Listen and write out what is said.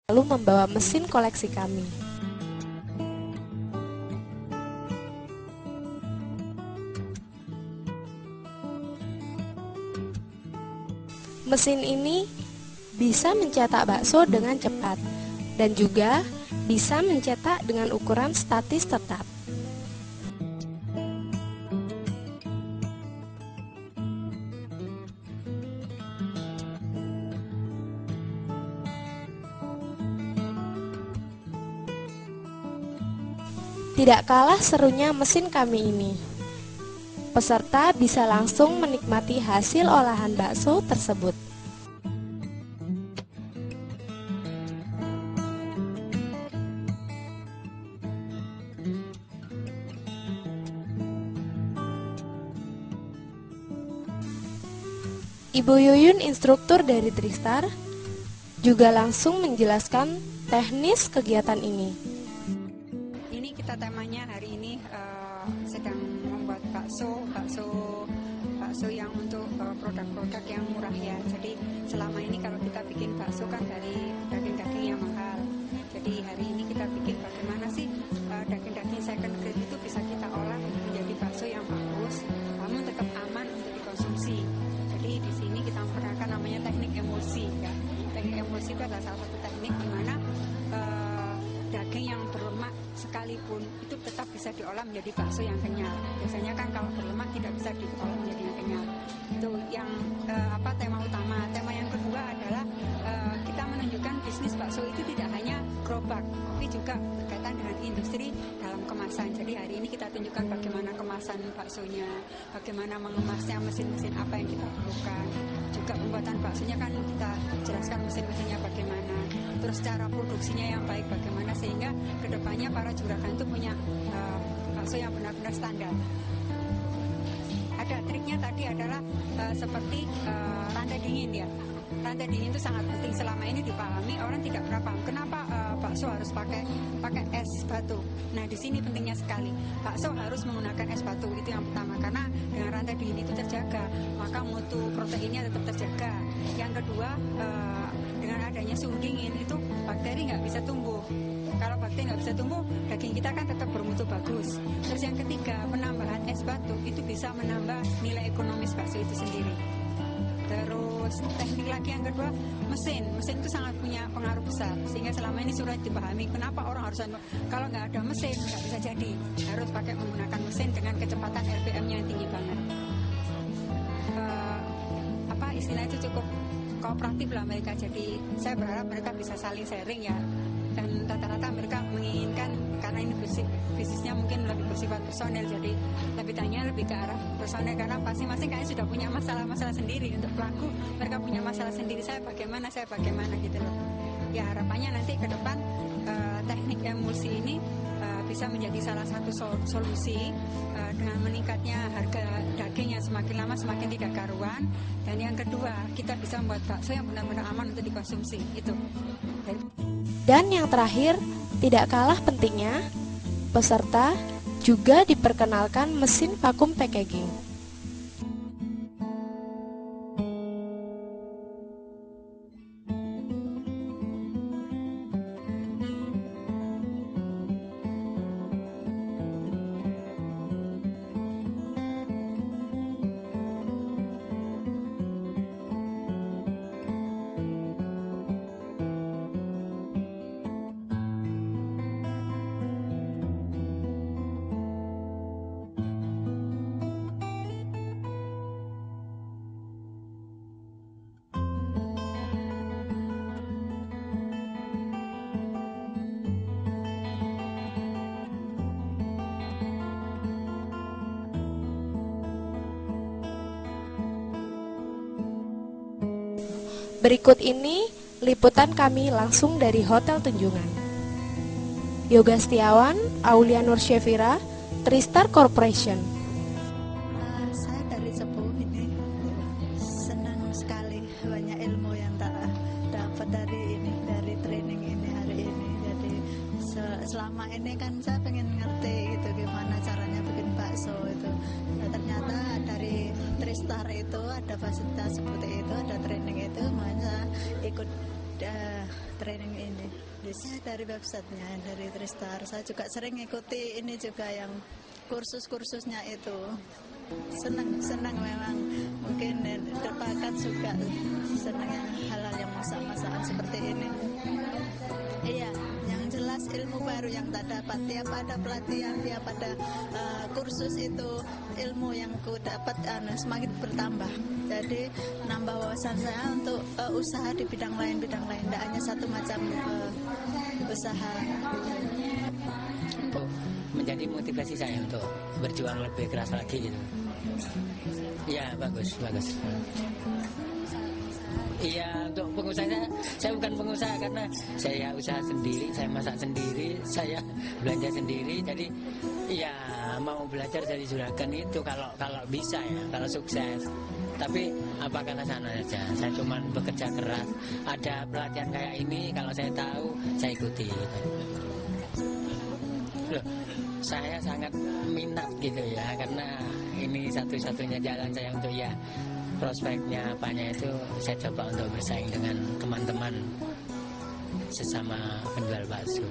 lalu membawa mesin koleksi kami. Mesin ini bisa mencetak bakso dengan cepat dan juga bisa mencetak dengan ukuran statis tetap. Tidak kalah serunya mesin kami ini. Peserta bisa langsung menikmati hasil olahan bakso tersebut. Ibu Yuyun, instruktur dari Tristar, juga langsung menjelaskan teknis kegiatan ini. Ini kita temanya hari ini sedang membuat bakso yang untuk produk-produk yang murah ya. Jadi selama ini kalau kita bikin bakso kan dari daging-daging yang mahal. Jadi hari ini kita bikin bagaimana sih daging-daging second grade itu bisa kita olah menjadi bakso yang bagus, namun tetap aman untuk dikonsumsi. Jadi di sini kita memperkenalkan namanya teknik emulsi ya. Teknik emulsi itu adalah salah satu teknik di mana daging yang berlemak sekalipun itu tetap bisa diolah menjadi bakso yang kenyal. Biasanya kan kalau berlemak tidak bisa diolah menjadi yang kenyal. Itu yang tema utama. Tema yang kedua adalah kita menunjukkan bisnis bakso itu tidak hanya gerobak, tapi juga berkaitan dengan industri dalam kemasan. Jadi hari ini kita tunjukkan bagaimana kemasan baksonya, bagaimana mengemasnya, mesin-mesin apa yang kita perlukan. Juga pembuatan baksonya kan kita jelaskan mesin-mesinnya bagaimana. Terus cara produksinya yang baik bagaimana sehingga kedepannya para juragan itu punya bakso yang benar-benar standar. Ada triknya tadi adalah seperti rantai dingin ya. Rantai dingin itu sangat penting. Selama ini dipahami orang tidak pernah paham kenapa bakso harus pakai es batu. Nah di sini pentingnya sekali. Bakso harus menggunakan es batu itu yang pertama karena dengan rantai dingin itu terjaga, maka mutu proteinnya tetap terjaga. Yang kedua dengan adanya suhu dingin itu bakteri nggak bisa tumbuh. Kalau bakteri nggak bisa tumbuh, daging kita kan tetap bermutu bagus. Terus yang ketiga, penambahan es batu itu bisa menambah nilai ekonomis bakso itu sendiri. Terus teknik lagi yang kedua, mesin itu sangat punya pengaruh besar sehingga selama ini sudah dipahami kenapa orang harus kalau nggak ada mesin nggak bisa jadi, harus pakai menggunakan mesin dengan kecepatan RPM-nya yang tinggi banget. Istilah itu cukup kooperatif lah mereka, jadi saya berharap mereka bisa saling sharing ya, dan rata-rata mereka menginginkan karena ini bisnisnya mungkin lebih bersifat personel, jadi lebih ke arah personel karena masing-masing kayaknya sudah punya masalah-masalah sendiri. Untuk pelaku mereka punya masalah sendiri, saya bagaimana gitu loh ya. Harapannya nanti ke depan teknik emulsi ini bisa menjadi salah satu solusi dengan meningkatnya harga daging yang semakin lama semakin tidak karuan. Dan yang kedua, kita bisa membuat bakso yang benar-benar aman untuk dikonsumsi. Itu. Dan yang terakhir, tidak kalah pentingnya, peserta juga diperkenalkan mesin vakum packaging. Berikut ini liputan kami langsung dari Hotel Tunjungan. Yoga Setiawan, Aulia Nur Syafira, Tristar Corporation. Saya dari Cepu ini senang sekali, banyak ilmu yang tak dapat dari training ini hari ini. Jadi selama ini kan saya pengen ngerti gitu gimana caranya bikin bakso itu. Nah, ternyata dari Tristar itu ada fasilitas seperti itu, ada training itu, makanya ikut training ini. Saya dari websitenya, dari Tristar. Saya juga sering ikuti ini juga yang kursus-kursusnya itu. Senang memang, mungkin terpakat juga senang yang hal-hal yang masak-masakan seperti ini. Iya, yang jelas ilmu baru yang tak dapat. Tiap ada pelatihan, tiap ada kursus itu, ilmu yang ku dapat semakin bertambah. Jadi nambah wawasan saya untuk usaha di bidang lain, tidak hanya satu macam usaha. Untuk menjadi motivasi saya untuk berjuang lebih keras lagi gitu. Iya, bagus. Iya, untuk pengusaha saya bukan pengusaha karena saya usaha sendiri, saya masak sendiri, saya belanja sendiri. Jadi ya mau belajar dari juragan itu kalau bisa ya, kalau sukses. Tapi apa kata sana saja, saya cuma bekerja keras. Ada pelatihan kayak ini, kalau saya tahu saya ikuti. Loh, saya sangat minat gitu ya, karena ini satu-satunya jalan saya untuk ya prospeknya apanya itu saya coba untuk bersaing dengan teman-teman sesama penjual bakso.